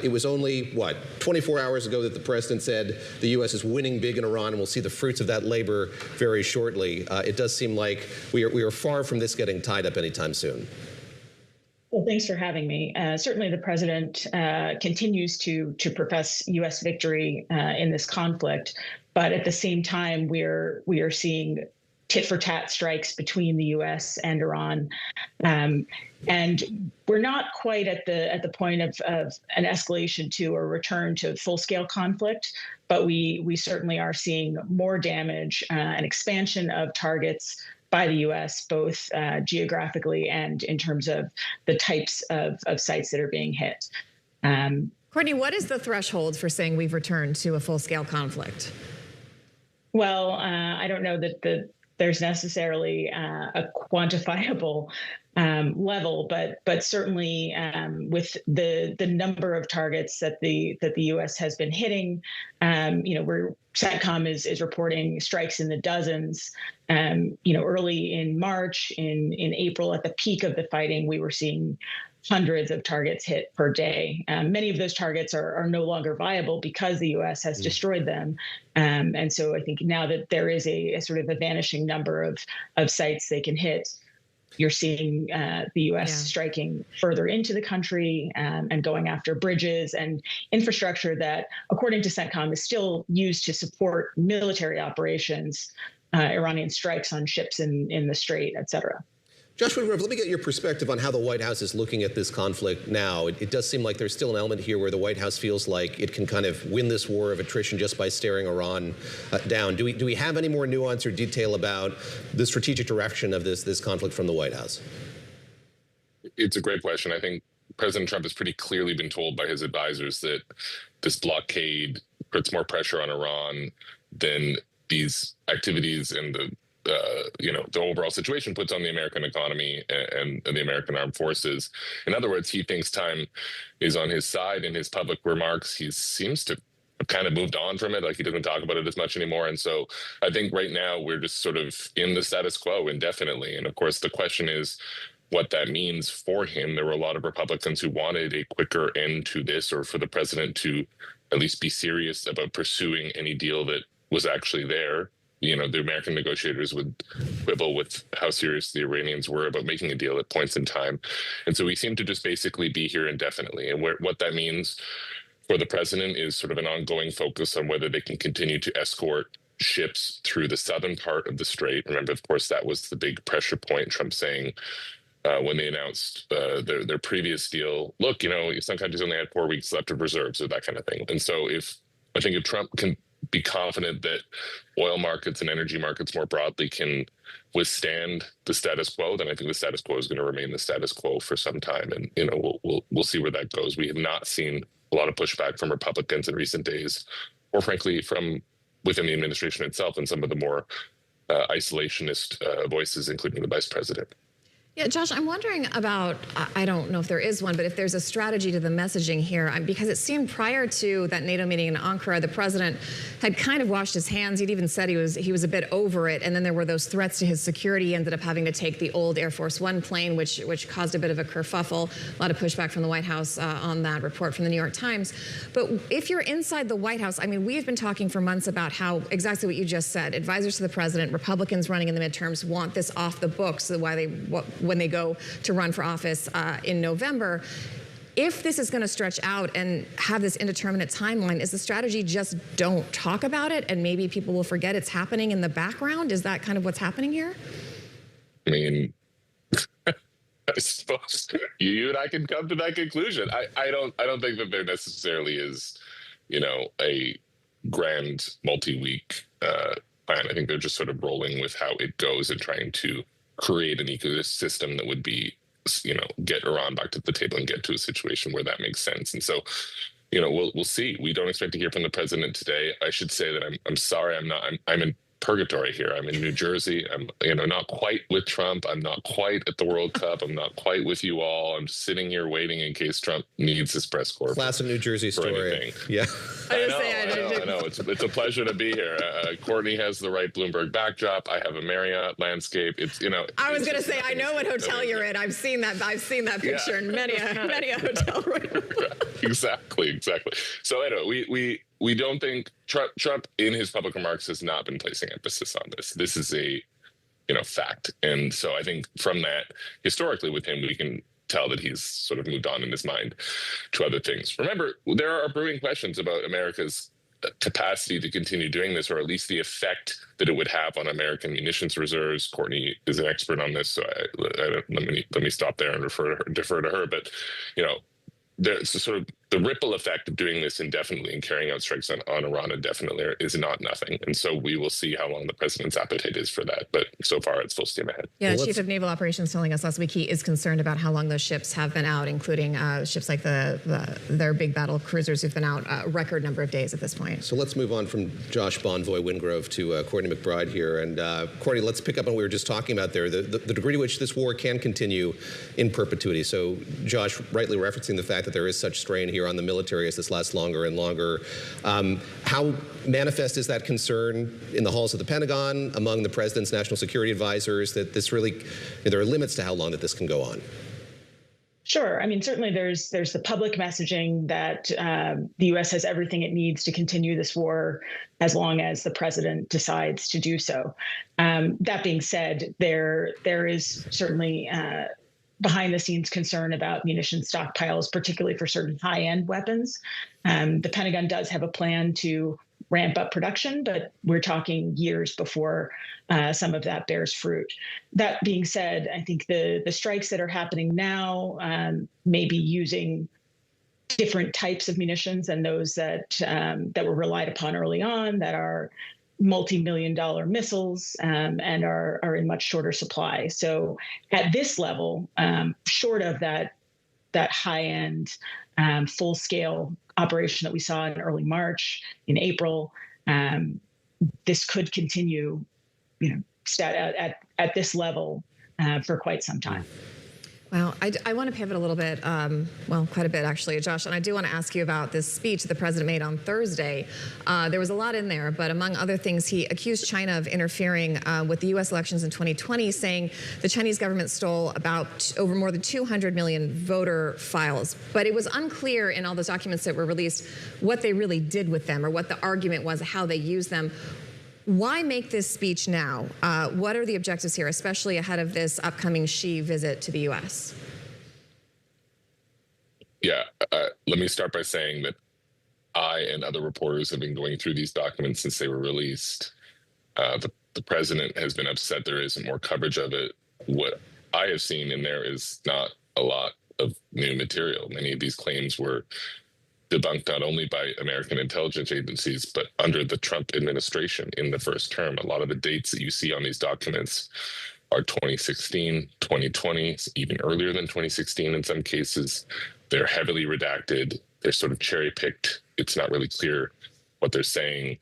It was only, 24 hours ago that the president said the U.S. is winning big in Iran, and we'll see the fruits of that labor very shortly. It does seem like we are far from this getting tied up anytime soon. Well, thanks for having me. Certainly, the president continues to profess U.S. victory in this conflict, but at the same time, we are seeing tit-for-tat strikes between the U.S. and Iran, and we're not quite at the point of an escalation to or return to full-scale conflict, but we certainly are seeing more damage and expansion of targets by the U.S., both geographically and in terms of the types of sites that are being hit. Courtney, what is the threshold for saying we've returned to a full-scale conflict? Well, I don't know that there's necessarily a quantifiable level, but certainly with the number of targets that the U.S. has been hitting, where CENTCOM is reporting strikes in the dozens. Early in March, in April, at the peak of the fighting, we were seeing hundreds of targets hit per day. Many of those targets are no longer viable because the U.S. has destroyed them. And so I think now that there is a sort of a vanishing number of sites they can hit, you're seeing the U.S. striking further into the country and going after bridges and infrastructure that, according to CENTCOM, is still used to support military operations, Iranian strikes on ships in the Strait, et cetera. Josh Wingrove, let me get your perspective on how the White House is looking at this conflict now. It does seem like there's still an element here where the White House feels like it can kind of win this war of attrition just by staring Iran down. Do we have any more nuance or detail about the strategic direction of this conflict from the White House? It's a great question. I think President Trump has pretty clearly been told by his advisors that this blockade puts more pressure on Iran than these activities and the overall situation puts on the American economy and the American armed forces. In other words, he thinks time is on his side. In his public remarks, he seems to have kind of moved on from it, like he doesn't talk about it as much anymore. And so I think right now we're just sort of in the status quo indefinitely. And of course, the question is what that means for him. There were a lot of Republicans who wanted a quicker end to this, or for the president to at least be serious about pursuing any deal that was actually there. The American negotiators would quibble with how serious the Iranians were about making a deal at points in time. And so we seem to just basically be here indefinitely. And what that means for the president is sort of an ongoing focus on whether they can continue to escort ships through the southern part of the Strait. Remember, of course, that was the big pressure point, Trump saying when they announced their previous deal, look, some countries only had 4 weeks left of reserves or that kind of thing. And so if Trump can be confident that oil markets and energy markets more broadly can withstand the status quo, then I think the status quo is going to remain the status quo for some time. And, we'll see where that goes. We have not seen a lot of pushback from Republicans in recent days, or frankly, from within the administration itself and some of the more isolationist voices, including the vice president. Yeah, Josh, I'm wondering about, I don't know if there is one, but if there's a strategy to the messaging here, because it seemed prior to that NATO meeting in Ankara, the president had kind of washed his hands. He'd even said he was a bit over it. And then there were those threats to his security. He ended up having to take the old Air Force One plane, which caused a bit of a kerfuffle, a lot of pushback from the White House on that report from the New York Times. But if you're inside the White House, we've been talking for months about how exactly what you just said, advisors to the president, Republicans running in the midterms want this off the books, so when they go to run for office in November. If this is going to stretch out and have this indeterminate timeline, is the strategy just don't talk about it and maybe people will forget it's happening in the background? Is that kind of what's happening here? I suppose you and I can come to that conclusion. I don't think that there necessarily is, a grand multi-week plan. I think they're just sort of rolling with how it goes and trying to create an ecosystem that would be, get Iran back to the table and get to a situation where that makes sense. And so, we'll see. We don't expect to hear from the president today. I should say that I'm sorry. I'm purgatory here. I'm in New Jersey. I'm, not quite with Trump. I'm not quite at the World Cup. I'm not quite with you all. I'm just sitting here waiting in case Trump needs his press corps. Classic New Jersey story. Anything. Yeah. I know. It's a pleasure to be here. Courtney has the right Bloomberg backdrop. I have a Marriott landscape. It's, I was going to say, I know what hotel you're in. I've seen that picture in many a hotel right now. Exactly. So anyway, we don't think Trump in his public remarks has not been placing emphasis on this. This is a fact. And so I think from that, historically with him, we can tell that he's sort of moved on in his mind to other things. Remember, there are brewing questions about America's capacity to continue doing this, or at least the effect that it would have on American munitions reserves. Courtney is an expert on this, so let me stop there and defer to her. But there's sort of the ripple effect of doing this indefinitely and carrying out strikes on Iran indefinitely is not nothing. And so we will see how long the president's appetite is for that. But so far, it's full steam ahead. Yeah, Chief of Naval Operations telling us last week he is concerned about how long those ships have been out, including ships like their big battle cruisers who've been out a record number of days at this point. So let's move on from Josh Bonvoy Wingrove to Courtney McBride here. And Courtney, let's pick up on what we were just talking about there, the degree to which this war can continue in perpetuity. So Josh rightly referencing the fact that there is such strain here on the military as this lasts longer and longer. How manifest is that concern in the halls of the Pentagon, among the president's national security advisors, that this really, there are limits to how long that this can go on? Sure. I mean, certainly there's the public messaging that the U.S. has everything it needs to continue this war as long as the president decides to do so. That being said, there is certainly behind the scenes concern about munition stockpiles, particularly for certain high-end weapons. The Pentagon does have a plan to ramp up production, but we're talking years before some of that bears fruit. That being said, I think the strikes that are happening now may be using different types of munitions than those that were relied upon early on, that are multi-million-dollar missiles and are in much shorter supply. So at this level, short of that high-end full-scale operation that we saw in early March, in April, this could continue, at this level for quite some time. Well, I want to pivot a little bit, quite a bit actually, Josh, and I do want to ask you about this speech the president made on Thursday. There was a lot in there, but among other things, he accused China of interfering with the U.S. elections in 2020, saying the Chinese government stole over more than 200 million voter files. But it was unclear in all those documents that were released what they really did with them or what the argument was, how they used them. Why make this speech now? What are the objectives here, especially ahead of this upcoming Xi visit to the U.S.? Yeah, let me start by saying that I and other reporters have been going through these documents since they were released. The president has been upset there isn't more coverage of it. What I have seen in there is not a lot of new material. Many of these claims were debunked not only by American intelligence agencies, but under the Trump administration in the first term. A lot of the dates that you see on these documents are 2016, 2020, even earlier than 2016 in some cases. They're heavily redacted. They're sort of cherry-picked. It's not really clear what they're saying.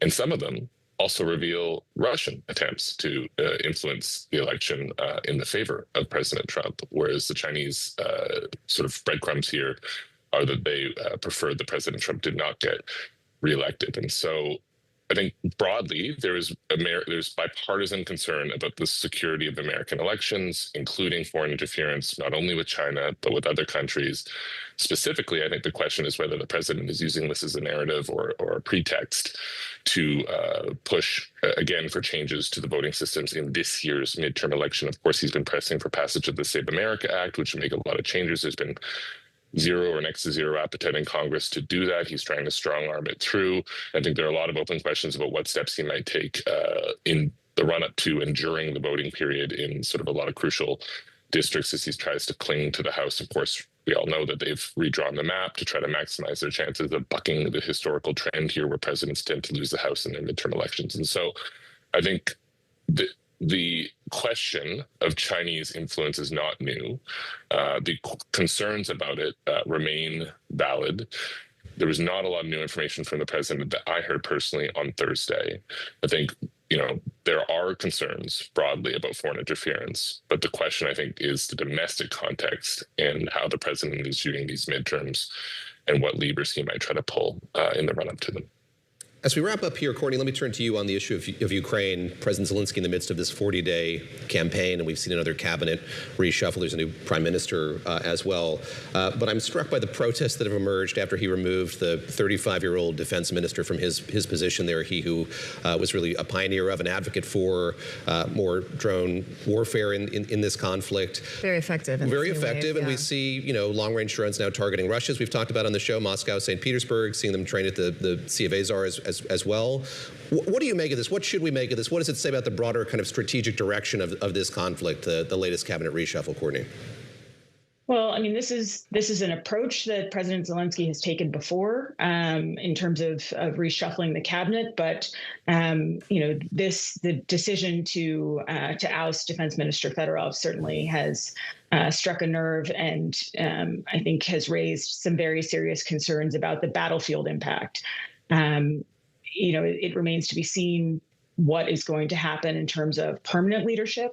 And some of them also reveal Russian attempts to influence the election in the favor of President Trump, whereas the Chinese sort of breadcrumbs here are that they preferred that President Trump did not get reelected. And so I think broadly, there's bipartisan concern about the security of American elections, including foreign interference, not only with China, but with other countries. Specifically, I think the question is whether the president is using this as a narrative or a pretext to push, again, for changes to the voting systems in this year's midterm election. Of course, he's been pressing for passage of the Save America Act, which would make a lot of changes. There's been zero or next to zero appetite in Congress to do that. He's trying to strong arm it through. I think there are a lot of open questions about what steps he might take in the run up to and during the voting period in sort of a lot of crucial districts as he tries to cling to the House. Of course, we all know that they've redrawn the map to try to maximize their chances of bucking the historical trend here where presidents tend to lose the House in their midterm elections. And so I think the question of Chinese influence is not new. The concerns about it remain valid. There was not a lot of new information from the president that I heard personally on Thursday. I think there are concerns broadly about foreign interference, but the question, I think, is the domestic context and how the president is viewing these midterms and what levers he might try to pull in the run-up to them. As we wrap up here, Courtney, let me turn to you on the issue of Ukraine. President Zelensky in the midst of this 40-day campaign, and we've seen another cabinet reshuffle. There's a new prime minister as well. But I'm struck by the protests that have emerged after he removed the 35-year-old defense minister from his position there. He who was really a pioneer of, an advocate for more drone warfare in this conflict. Very effective. Very effective, and we see, long-range drones now targeting Russia, as we've talked about on the show, Moscow, St. Petersburg, seeing them trained at the Sea of Azov as well. What do you make of this? What should we make of this? What does it say about the broader kind of strategic direction of this conflict, the latest cabinet reshuffle, Courtney? Well, I mean, this is an approach that President Zelensky has taken before in terms of reshuffling the cabinet. But the decision to oust Defense Minister Fedorov certainly has struck a nerve, and I think has raised some very serious concerns about the battlefield impact. It remains to be seen what is going to happen in terms of permanent leadership.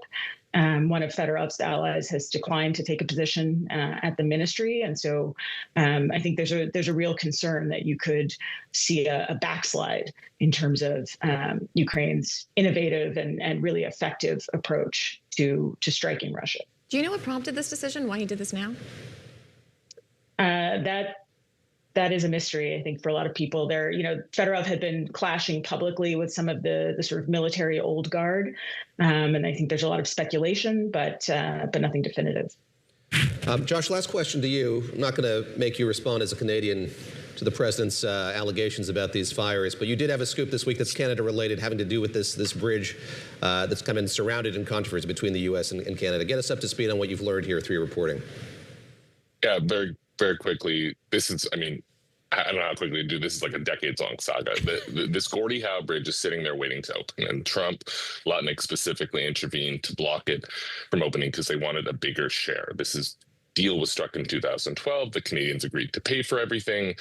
One of Fedorov's allies has declined to take a position at the ministry, and so I think there's a real concern that you could see a backslide in terms of Ukraine's innovative and really effective approach to striking Russia. Do you know what prompted this decision? Why he did this now? That is a mystery, I think, for a lot of people. Fedorov had been clashing publicly with some of the sort of military old guard, and I think there's a lot of speculation, but nothing definitive. Josh, last question to you. I'm not going to make you respond as a Canadian to the president's allegations about these fires, but you did have a scoop this week that's Canada-related, having to do with this bridge that's kind of been surrounded in controversy between the U.S. and Canada. Get us up to speed on what you've learned here through your reporting. Yeah, very, very quickly. This is, I don't know how quickly to do this. Is like a decades-long saga. This Gordie Howe Bridge is sitting there waiting to open, and Trump, Lutnick specifically, intervened to block it from opening because they wanted a bigger share. Deal was struck in 2012. The Canadians agreed to pay for everything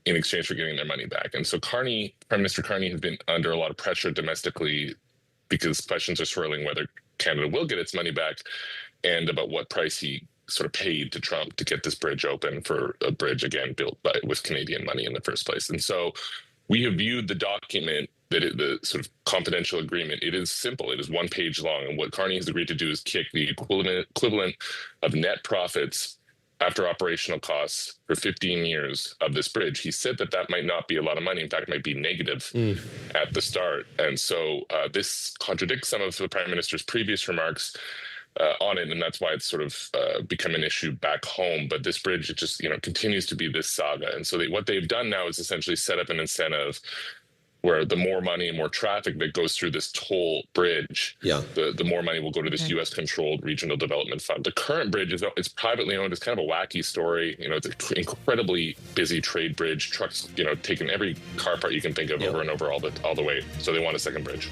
in exchange for getting their money back. And so Prime Minister Carney has been under a lot of pressure domestically because questions are swirling whether Canada will get its money back and about what price he sort of paid to Trump to get this bridge open, for a bridge, again, built with Canadian money in the first place. And so we have viewed the document, the sort of confidential agreement. It is simple. It is one page long. And what Carney has agreed to do is kick the equivalent of net profits after operational costs for 15 years of this bridge. He said that might not be a lot of money. In fact, it might be negative at the start. And so this contradicts some of the Prime Minister's previous remarks on it, and that's why it's sort of become an issue back home. But this bridge, it just continues to be this saga. And so what they've done now is essentially set up an incentive where the more money and more traffic that goes through this toll bridge, the more money will go to this U.S.-controlled regional development fund. The current bridge it's privately owned. It's kind of a wacky story. It's an incredibly busy trade bridge. Trucks, taking every car part you can think of over and over all the way. So they want a second bridge.